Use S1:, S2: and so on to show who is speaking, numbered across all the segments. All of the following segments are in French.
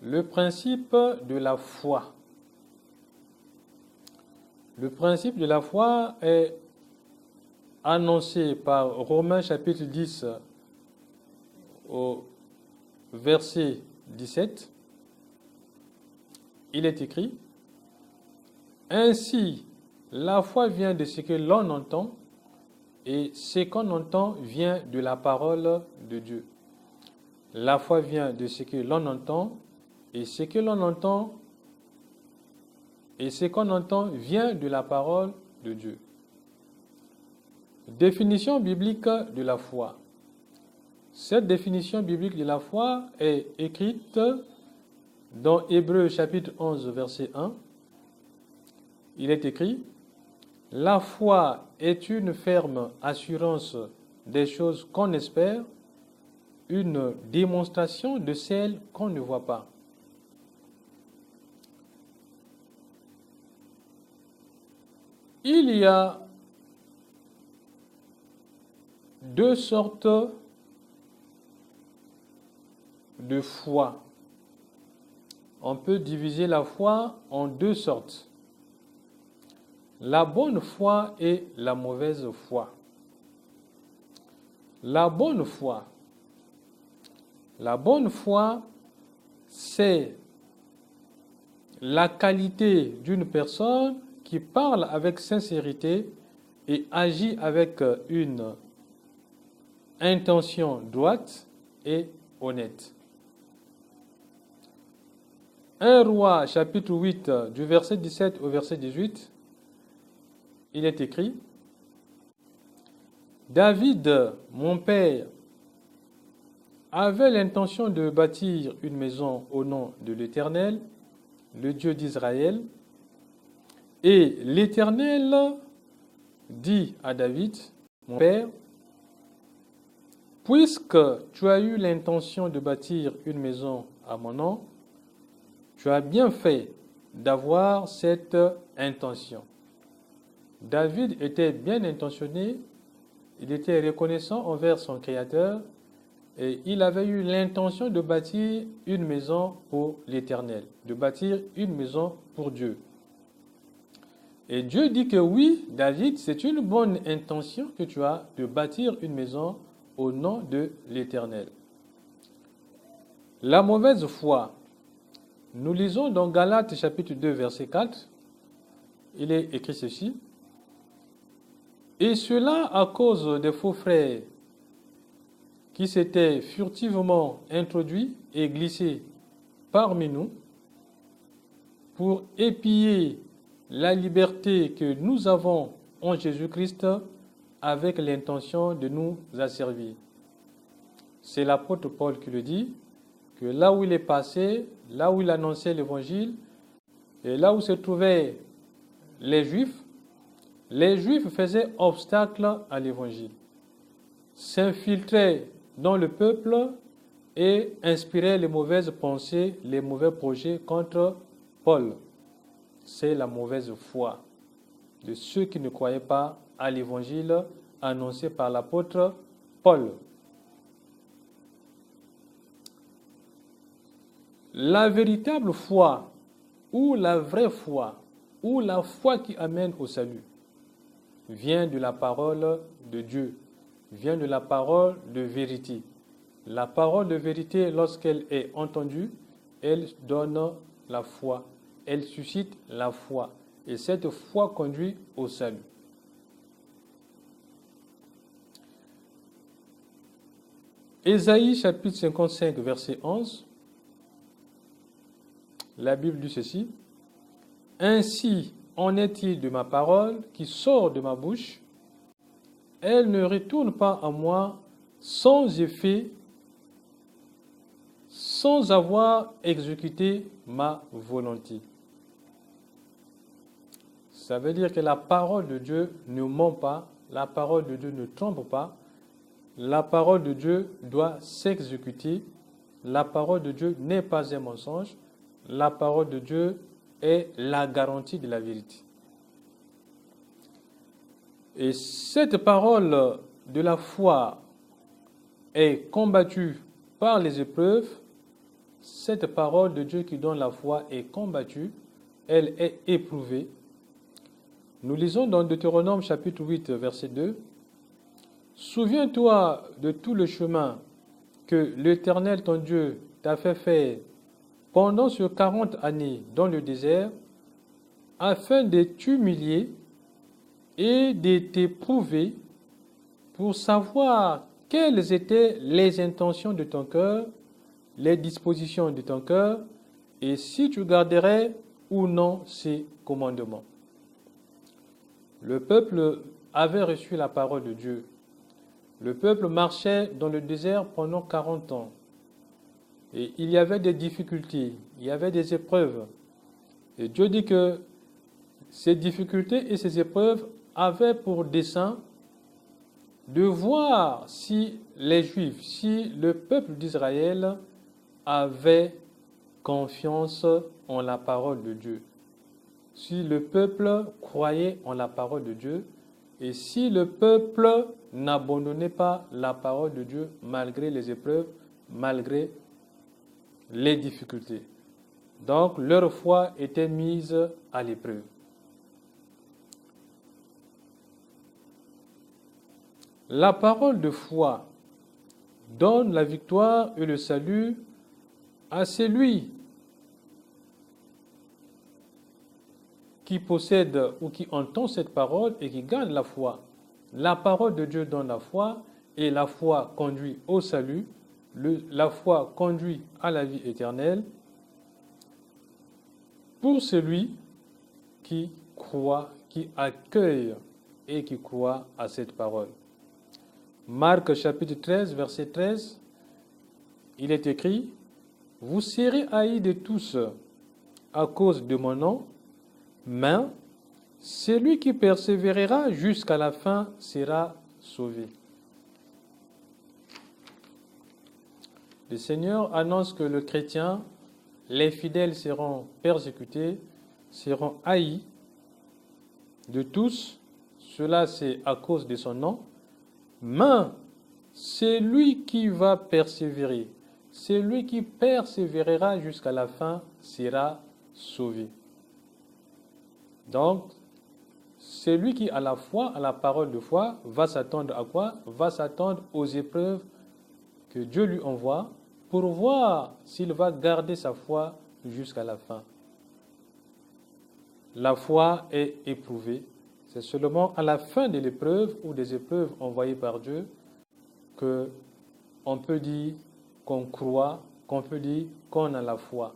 S1: Le principe de la foi. Le principe de la foi est annoncé par Romains chapitre 10 au verset 17. Il est écrit: Ainsi, la foi vient de ce que l'on entend, et ce qu'on entend vient de la parole de Dieu. La foi vient de ce que l'on entend, et ce que l'on entend, et ce qu'on entend vient de la parole de Dieu. Définition biblique de la foi. Cette définition biblique de la foi est écrite dans Hébreux chapitre 11, verset 1. Il est écrit: La foi est une ferme assurance des choses qu'on espère, une démonstration de celles qu'on ne voit pas. Il y a deux sortes de foi. On peut diviser la foi en deux sortes: la bonne foi et la mauvaise foi. La bonne foi. La bonne foi, c'est la qualité d'une personne qui parle avec sincérité et agit avec une intention droite et honnête. 1 Roi chapitre 8 du verset 17 au verset 18, il est écrit: David, mon père, avait l'intention de bâtir une maison au nom de l'Éternel, le Dieu d'Israël. Et l'Éternel dit à David, mon père, puisque tu as eu l'intention de bâtir une maison à mon nom, tu as bien fait d'avoir cette intention. David était bien intentionné, il était reconnaissant envers son Créateur et il avait eu l'intention de bâtir une maison pour l'Éternel, de bâtir une maison pour Dieu. Et Dieu dit que oui, David, c'est une bonne intention que tu as de bâtir une maison au nom de l'Éternel. La mauvaise foi. Nous lisons dans Galates chapitre 2 verset 4, il est écrit ceci: Et cela à cause des faux frères qui s'étaient furtivement introduits et glissés parmi nous pour épier la liberté que nous avons en Jésus-Christ avec l'intention de nous asservir. C'est l'apôtre Paul qui le dit, que là où il est passé, là où il annonçait l'évangile, et là où se trouvaient les Juifs faisaient obstacle à l'évangile, s'infiltraient dans le peuple et inspiraient les mauvaises pensées, les mauvais projets contre Paul. C'est la mauvaise foi de ceux qui ne croyaient pas à l'évangile annoncé par l'apôtre Paul. La véritable foi, ou la vraie foi, ou la foi qui amène au salut, vient de la parole de Dieu, vient de la parole de vérité. La parole de vérité, lorsqu'elle est entendue, elle donne la foi, elle suscite la foi, et cette foi conduit au salut. Ésaïe chapitre 55, verset 11, la Bible dit ceci: Ainsi en est-il de ma parole qui sort de ma bouche, elle ne retourne pas à moi sans effet, sans avoir exécuté ma volonté. Ça veut dire que la parole de Dieu ne ment pas, la parole de Dieu ne trompe pas, la parole de Dieu doit s'exécuter, la parole de Dieu n'est pas un mensonge, la parole de Dieu est la garantie de la vérité. Et cette parole de la foi est combattue par les épreuves, cette parole de Dieu qui donne la foi est combattue, elle est éprouvée. Nous lisons dans Deutéronome chapitre 8, verset 2. « Souviens-toi de tout le chemin que l'Éternel ton Dieu t'a fait faire pendant ces 40 années dans le désert, afin de t'humilier et de t'éprouver pour savoir quelles étaient les intentions de ton cœur, les dispositions de ton cœur, et si tu garderais ou non ces commandements. » Le peuple avait reçu la parole de Dieu. Le peuple marchait dans le désert pendant 40 ans. Et il y avait des difficultés, il y avait des épreuves. Et Dieu dit que ces difficultés et ces épreuves avaient pour dessein de voir si les Juifs, si le peuple d'Israël avait confiance en la parole de Dieu. Si le peuple croyait en la parole de Dieu et si le peuple n'abandonnait pas la parole de Dieu malgré les épreuves, malgré les difficultés. Donc leur foi était mise à l'épreuve. La parole de foi donne la victoire et le salut à celui qui possède ou qui entend cette parole et qui garde la foi. La parole de Dieu donne la foi et la foi conduit au salut, la foi conduit à la vie éternelle pour celui qui croit, qui accueille et qui croit à cette parole. Marc chapitre 13, verset 13, il est écrit « Vous serez haïs de tous à cause de mon nom, mais celui qui persévérera jusqu'à la fin sera sauvé. » Le Seigneur annonce que le chrétien, les fidèles seront persécutés, seront haïs de tous. Cela, c'est à cause de son nom. Mais c'est lui qui va persévérer. Celui qui persévérera jusqu'à la fin sera sauvé. Donc, celui qui a la foi, a la parole de foi, va s'attendre à quoi? Va s'attendre aux épreuves que Dieu lui envoie pour voir s'il va garder sa foi jusqu'à la fin. La foi est éprouvée. C'est seulement à la fin de l'épreuve ou des épreuves envoyées par Dieu qu'on peut dire qu'on croit, qu'on peut dire qu'on a la foi.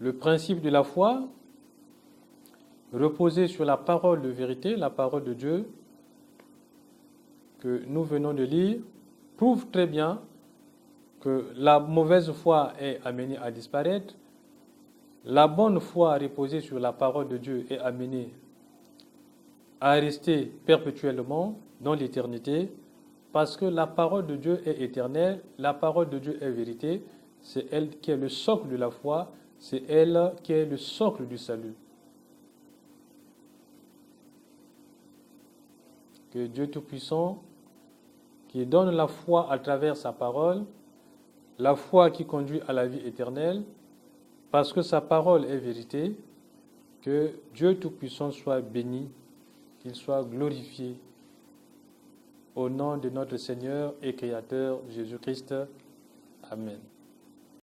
S1: Le principe de la foi, reposer sur la parole de vérité, la parole de Dieu, que nous venons de lire, prouve très bien que la mauvaise foi est amenée à disparaître, la bonne foi reposée sur la parole de Dieu est amenée à rester perpétuellement dans l'éternité, parce que la parole de Dieu est éternelle, la parole de Dieu est vérité, c'est elle qui est le socle de la foi, c'est elle qui est le socle du salut. Que Dieu Tout-Puissant, qui donne la foi à travers sa parole, la foi qui conduit à la vie éternelle, parce que sa parole est vérité, que Dieu Tout-Puissant soit béni, qu'il soit glorifié. Au nom de notre Seigneur et Créateur Jésus-Christ. Amen.